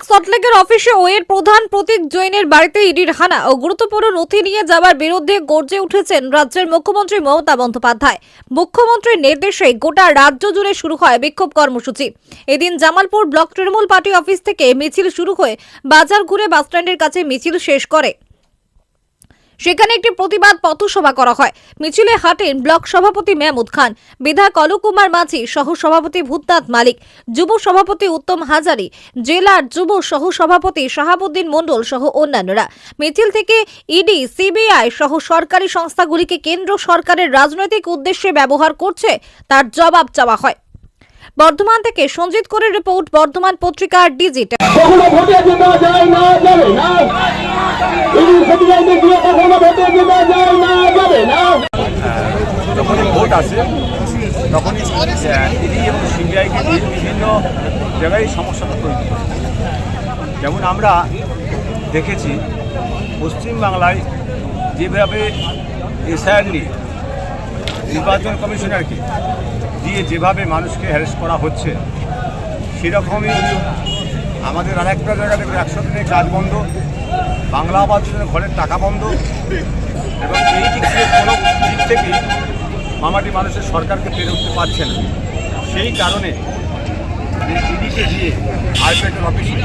সল্টলেকের অফিসে ওয়ের প্রধান প্রতীক জৈনের বাড়িতে ইডির হানা ও গুরুত্বপূর্ণ নথি নিয়ে যাওয়ার বিরুদ্ধে গর্জে উঠেছেন রাজ্যের মুখ্যমন্ত্রী মমতা বন্দ্যোপাধ্যায়। মুখ্যমন্ত্রীর নির্দেশে গোটা রাজ্য জুড়ে শুরু হয় বিক্ষোভ কর্মসূচি। এদিন Jamalpur block Trinamool party office থেকে মিছিল শুরু হয়ে বাজার ঘুরে বাসস্ট্যান্ডের কাছে মিছিল শেষ করে। সেখানে একটি প্রতিবাদ পথসভা করা হয়। মিছিলে হাঁটেন ব্লক সভাপতি মেহমুদ খান, বিধায়ক অলক কুমার মাঝি, সহ সভাপতি ভূতনাথ মালিক, যুব সভাপতি উত্তম হাজারি, জেলার যুব সহ সভাপতি শাহাবুদ্দিন মণ্ডল সহ অন্যান্যরা। মিছিল থেকে ইডি, সিবিআই সহ সরকারি সংস্থাগুলিকে কেন্দ্র সরকারের রাজনৈতিক উদ্দেশ্যে ব্যবহার করছে তার জবাব চাওয়া হয়। বর্ধমান থেকে সঞ্জিত করের রিপোর্ট, বর্ধমান পত্রিকা ডিজিটাল। যখনই ভোট আসে তখনই ইডি এবং সিবিআইকে বিভিন্ন জায়গায় সমস্যাটা তৈরি হয়। যেমন আমরা দেখেছি পশ্চিমবাংলায় যেভাবে এসআইআর নিয়ে নির্বাচন কমিশনারকে দিয়ে যেভাবে মানুষকে হ্যারেস করা হচ্ছে, সেরকমই আমাদের আরেকটা জায়গা থেকে 100 দিনের কাজ বন্ধ, বাংলা আবাসনের ঘরের টাকা বন্ধ, এবং এই দিক থেকে কোনো দিক থেকেই মামাটি মানুষের সরকারকে পেরে উঠতে পারছে না। সেই কারণে ইডিকে দিয়ে আইপ্যাকের অফিসে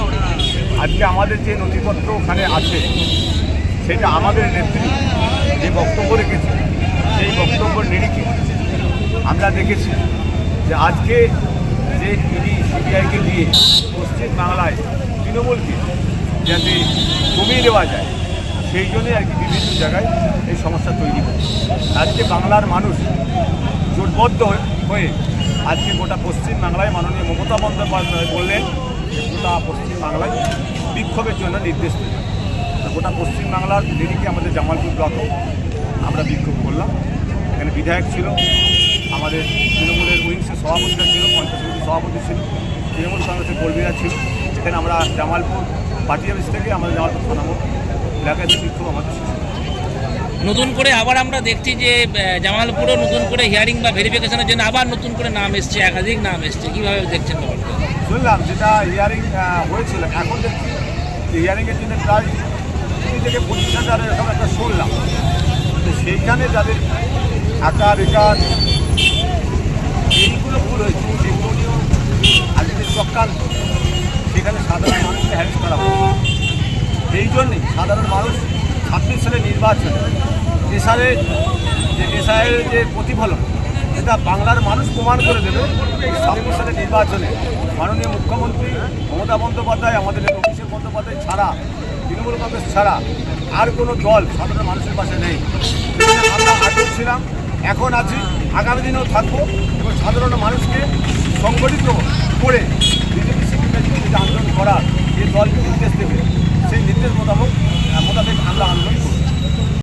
আজকে আমাদের যে নথিপত্র ওখানে আছে, সেটা আমাদের নেত্রী যে বক্তব্য রেখেছে, সেই বক্তব্যের নিরিখে আমরা দেখেছি যে আজকে যে ইডি সিবিআইকে দিয়ে পশ্চিমবাংলায় তৃণমূলকে যাতে কমিয়ে দেওয়া যায়, সেই জন্যই আর কি বিভিন্ন জায়গায় এই সমস্যা তৈরি হচ্ছে। আজকে বাংলার মানুষ জোটবদ্ধ হয়ে আজকে গোটা পশ্চিমবাংলায় মাননীয় মমতা বন্দ্যোপাধ্যায় বললেন যে গোটা পশ্চিমবাংলায় বিক্ষোভের জন্য নির্দেশ দেবেন। গোটা পশ্চিমবাংলার নিরিখে আমাদের জামালপুর ব্লকে আমরা বিক্ষোভ করলাম। এখানে বিধায়ক ছিল, আমাদের তৃণমূলের উইংসের সভাপতিরা ছিল, পঞ্চায়েত সমিতির সভাপতি ছিল, তৃণমূল কংগ্রেসের কর্মীরা ছিল। এখানে আমরা জামালপুর পার্টি অফিস থেকে আমাদের জামালপুর থানা এলাকায় বিক্ষোভ আমাদের শেষ। নতুন করে আবার আমরা দেখছি যে জামালপুরও নতুন করে হিয়ারিং বা ভেরিফিকেশনের জন্য আবার নতুন করে নাম এসছে, একাধিক নাম এসছে, কীভাবে দেখছেন ব্যাপারটা? শুনলাম যেটা হিয়ারিং হয়েছিল, এখন দেখছি হিয়ারিংয়ের জন্য প্রায় 20 থেকে 25,000 এরকম একটা শুনলাম। তো সেইখানে যাদের আকার রেকার এইগুলো ভুল হয়েছে, সেগুলো আজকে চক্রান্ত, সেখানে সাধারণ মানুষকে হ্যারেস করা হয়েছে। এই জন্যে সাধারণ মানুষ 26 সালে নির্বাচন এসআইয়ের যে প্রতিফলন, এটা বাংলার মানুষ প্রমাণ করে দেবে। 26 সালে নির্বাচনে মাননীয় মুখ্যমন্ত্রী মমতা বন্দ্যোপাধ্যায়, আমাদের অভিষেক বন্দ্যোপাধ্যায় ছাড়া, তৃণমূল কংগ্রেস ছাড়া আর কোনো দল সাধারণ মানুষের পাশে নেই। আমরা আগেও ছিলাম, এখন আছি, আগামী দিনেও থাকবো, এবং সাধারণ মানুষকে সংগঠিত করে বিজেপি সিপিএমের যে আন্দোলন করার যে দলকে নির্দেশ দেবে, সেই নির্দেশ মোতাবেক আমরা আন্দোলন করব।